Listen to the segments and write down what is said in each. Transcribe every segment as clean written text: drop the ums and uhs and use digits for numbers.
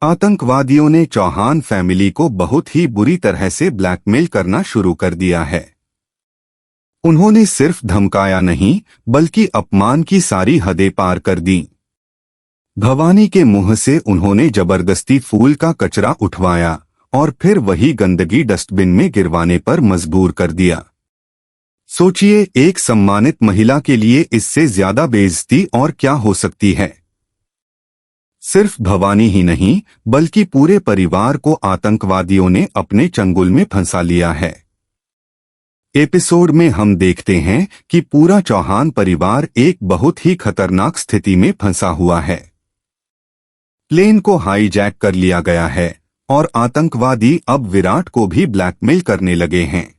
आतंकवादियों ने चौहान फैमिली को बहुत ही बुरी तरह से ब्लैकमेल करना शुरू कर दिया है। उन्होंने सिर्फ धमकाया नहीं, बल्कि अपमान की सारी हदें पार कर दी। भवानी के मुंह से उन्होंने जबरदस्ती फूल का कचरा उठवाया और फिर वही गंदगी डस्टबिन में गिरवाने पर मजबूर कर दिया। सोचिए, एक सम्मानित महिला के लिए इससे ज्यादा बेइज्जती और क्या हो सकती है। सिर्फ भवानी ही नहीं, बल्कि पूरे परिवार को आतंकवादियों ने अपने चंगुल में फंसा लिया है। एपिसोड में हम देखते हैं कि पूरा चौहान परिवार एक बहुत ही खतरनाक स्थिति में फंसा हुआ है। प्लेन को हाईजैक कर लिया गया है और आतंकवादी अब विराट को भी ब्लैकमेल करने लगे हैं।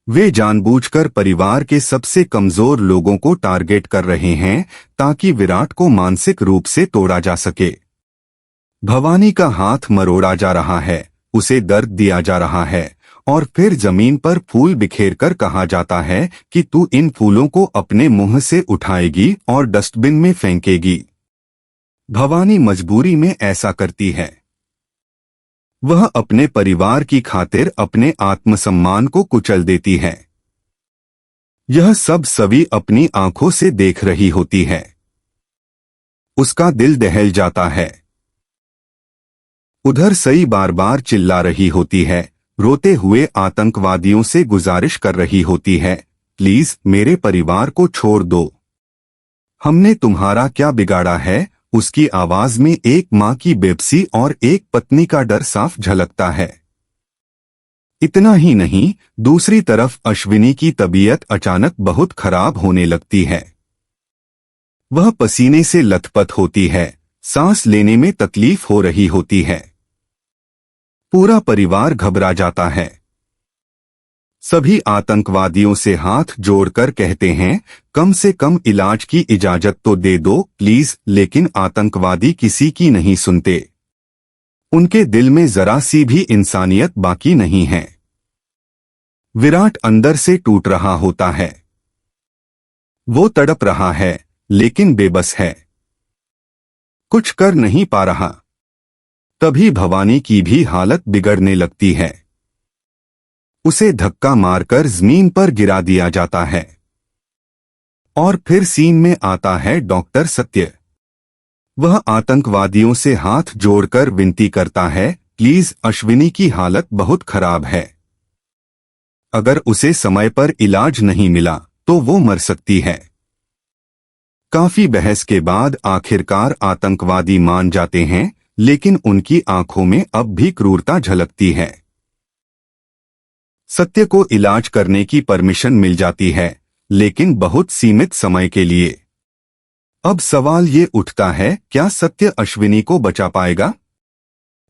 वे जानबूझकर परिवार के सबसे कमजोर लोगों को टारगेट कर रहे हैं ताकि विराट को मानसिक रूप से तोड़ा जा सके। भवानी का हाथ मरोड़ा जा रहा है, उसे दर्द दिया जा रहा है और फिर जमीन पर फूल बिखेरकर कहा जाता है कि तू इन फूलों को अपने मुंह से उठाएगी और डस्टबिन में फेंकेगी। भवानी मजबूरी में ऐसा करती है। वह अपने परिवार की खातिर अपने आत्मसम्मान को कुचल देती है। यह सब सभी अपनी आंखों से देख रही होती है। उसका दिल दहल जाता है। उधर सई बार बार चिल्ला रही होती है, रोते हुए आतंकवादियों से गुजारिश कर रही होती है, प्लीज मेरे परिवार को छोड़ दो। हमने तुम्हारा क्या बिगाड़ा है। उसकी आवाज में एक मां की बेबसी और एक पत्नी का डर साफ झलकता है। इतना ही नहीं, दूसरी तरफ अश्विनी की तबीयत अचानक बहुत खराब होने लगती है। वह पसीने से लथपथ होती है, सांस लेने में तकलीफ हो रही होती है। पूरा परिवार घबरा जाता है। सभी आतंकवादियों से हाथ जोड़कर कहते हैं, कम से कम इलाज की इजाजत तो दे दो प्लीज, लेकिन आतंकवादी किसी की नहीं सुनते। उनके दिल में जरा सी भी इंसानियत बाकी नहीं है। विराट अंदर से टूट रहा होता है। वो तड़प रहा है, लेकिन बेबस है, कुछ कर नहीं पा रहा। तभी भवानी की भी हालत बिगड़ने लगती है। उसे धक्का मारकर जमीन पर गिरा दिया जाता है। और फिर सीन में आता है डॉक्टर सत्य। वह आतंकवादियों से हाथ जोड़कर विनती करता है, प्लीज अश्विनी की हालत बहुत खराब है। अगर उसे समय पर इलाज नहीं मिला तो वो मर सकती है। काफी बहस के बाद आखिरकार आतंकवादी मान जाते हैं, लेकिन उनकी आंखों में अब भी क्रूरता झलकती है। सत्य को इलाज करने की परमिशन मिल जाती है, लेकिन बहुत सीमित समय के लिए। अब सवाल ये उठता है, क्या सत्य अश्विनी को बचा पाएगा?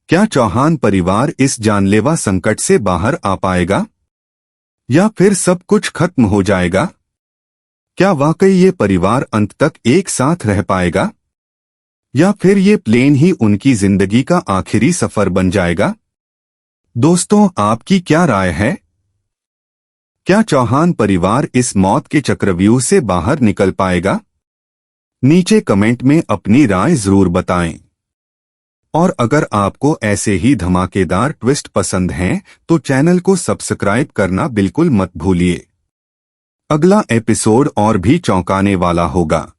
क्या चौहान परिवार इस जानलेवा संकट से बाहर आ पाएगा? या फिर सब कुछ खत्म हो जाएगा? क्या वाकई ये परिवार अंत तक एक साथ रह पाएगा? या फिर ये प्लेन ही उनकी जिंदगी का आखिरी सफर बन जाएगा? दोस्तों, आपकी क्या राय है? क्या चौहान परिवार इस मौत के चक्रव्यूह से बाहर निकल पाएगा? नीचे कमेंट में अपनी राय जरूर बताएं। और अगर आपको ऐसे ही धमाकेदार ट्विस्ट पसंद हैं, तो चैनल को सब्सक्राइब करना बिल्कुल मत भूलिए। अगला एपिसोड और भी चौंकाने वाला होगा।